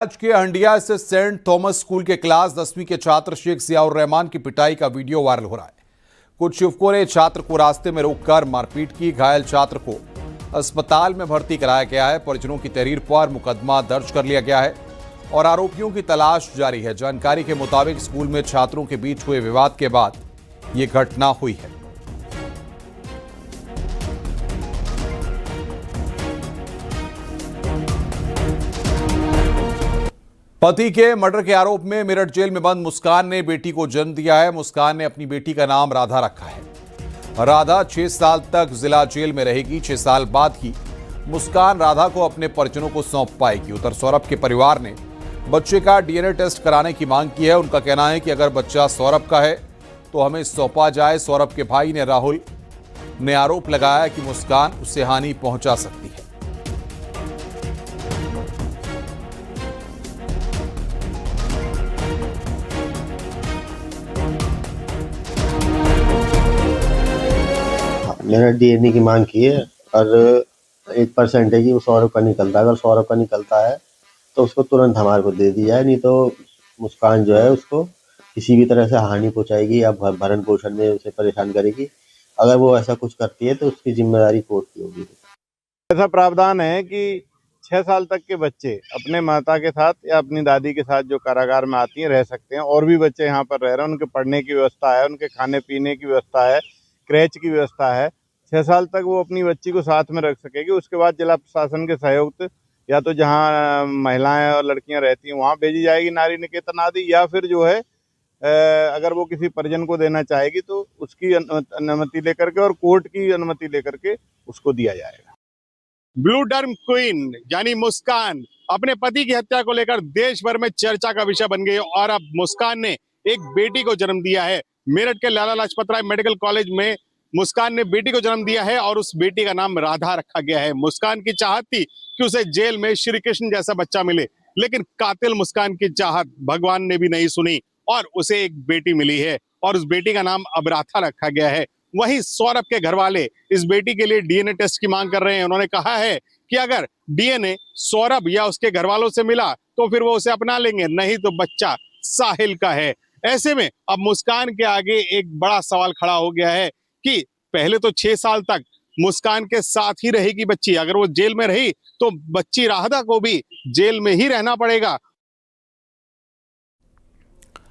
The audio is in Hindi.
आज के हंडिया स्थित सेंट थॉमस स्कूल के क्लास 10वीं के छात्र शेख जियाउर रहमान की पिटाई का वीडियो वायरल हो रहा है। कुछ युवकों ने छात्र को रास्ते में रोककर मारपीट की। घायल छात्र को अस्पताल में भर्ती कराया गया है। परिजनों की तहरीर पर मुकदमा दर्ज कर लिया गया है और आरोपियों की तलाश जारी है। जानकारी के मुताबिक स्कूल में छात्रों के बीच हुए विवाद के बाद यह घटना हुई है। पति के मर्डर के आरोप में मेरठ जेल में बंद मुस्कान ने बेटी को जन्म दिया है। मुस्कान ने अपनी बेटी का नाम राधा रखा है। राधा 6 साल तक जिला जेल में रहेगी। 6 साल बाद ही मुस्कान राधा को अपने परिजनों को सौंप पाएगी। उधर सौरभ के परिवार ने बच्चे का डीएनए टेस्ट कराने की मांग की है। उनका कहना है कि अगर बच्चा सौरभ का है तो हमें सौंपा जाए। सौरभ के भाई ने राहुल ने आरोप लगाया कि मुस्कान उसे हानि पहुंचा सकती है। मैंने डीएनए की मांग की है और 1% है कि वो सौरभ का निकलता है। अगर सौरभ का निकलता है तो उसको तुरंत हमारे को दे दी जाए, नहीं तो मुस्कान जो है उसको किसी भी तरह से हानि पहुंचाएगी या भरण पोषण में उसे परेशान करेगी। अगर वो ऐसा कुछ करती है तो उसकी जिम्मेदारी कोर्ट की होगी। ऐसा प्रावधान है कि 6 साल तक के बच्चे अपने माता के साथ या अपनी दादी के साथ जो कारागार में आती हैं रह सकते हैं। और भी बच्चे यहाँ पर रह रहे हैं, उनके पढ़ने की व्यवस्था है, उनके खाने पीने की व्यवस्था है, क्रेच की व्यवस्था है। 6 साल तक वो अपनी बच्ची को साथ में रख सकेगी। उसके बाद जिला प्रशासन के सहयोग से या तो जहाँ महिलाएं और लड़कियां रहती हैं वहाँ भेजी जाएगी नारी निकेतन आदि, या फिर जो है अगर वो किसी परिजन को देना चाहेगी तो उसकी अनुमति लेकर के और कोर्ट की अनुमति लेकर के उसको दिया जाएगा। ब्लू डर्म क्वीन यानी मुस्कान अपने पति की हत्या को लेकर देश भर में चर्चा का विषय बन गई और अब मुस्कान ने एक बेटी को जन्म दिया है। मेरठ के लाला लाजपत राय मेडिकल कॉलेज में मुस्कान ने बेटी को जन्म दिया है और उस बेटी का नाम राधा रखा गया है। मुस्कान की चाहत थी कि उसे जेल में श्री कृष्ण जैसा बच्चा मिले, लेकिन कातिल मुस्कान की चाहत भगवान ने भी नहीं सुनी और उसे एक बेटी मिली है और उस बेटी का नाम अब राधा रखा गया है। वहीं सौरभ के घर वाले इस बेटी के लिए डीएनए टेस्ट की मांग कर रहे हैं। उन्होंने कहा है कि अगर डीएनए सौरभ या उसके घर वालों से मिला तो फिर वो उसे अपना लेंगे, नहीं तो बच्चा साहिल का है। ऐसे में अब मुस्कान के आगे एक बड़ा सवाल खड़ा हो गया है कि पहले तो 6 साल तक मुस्कान के साथ ही रहेगी बच्ची, अगर वो जेल में रही तो बच्ची राधा को भी जेल में ही रहना पड़ेगा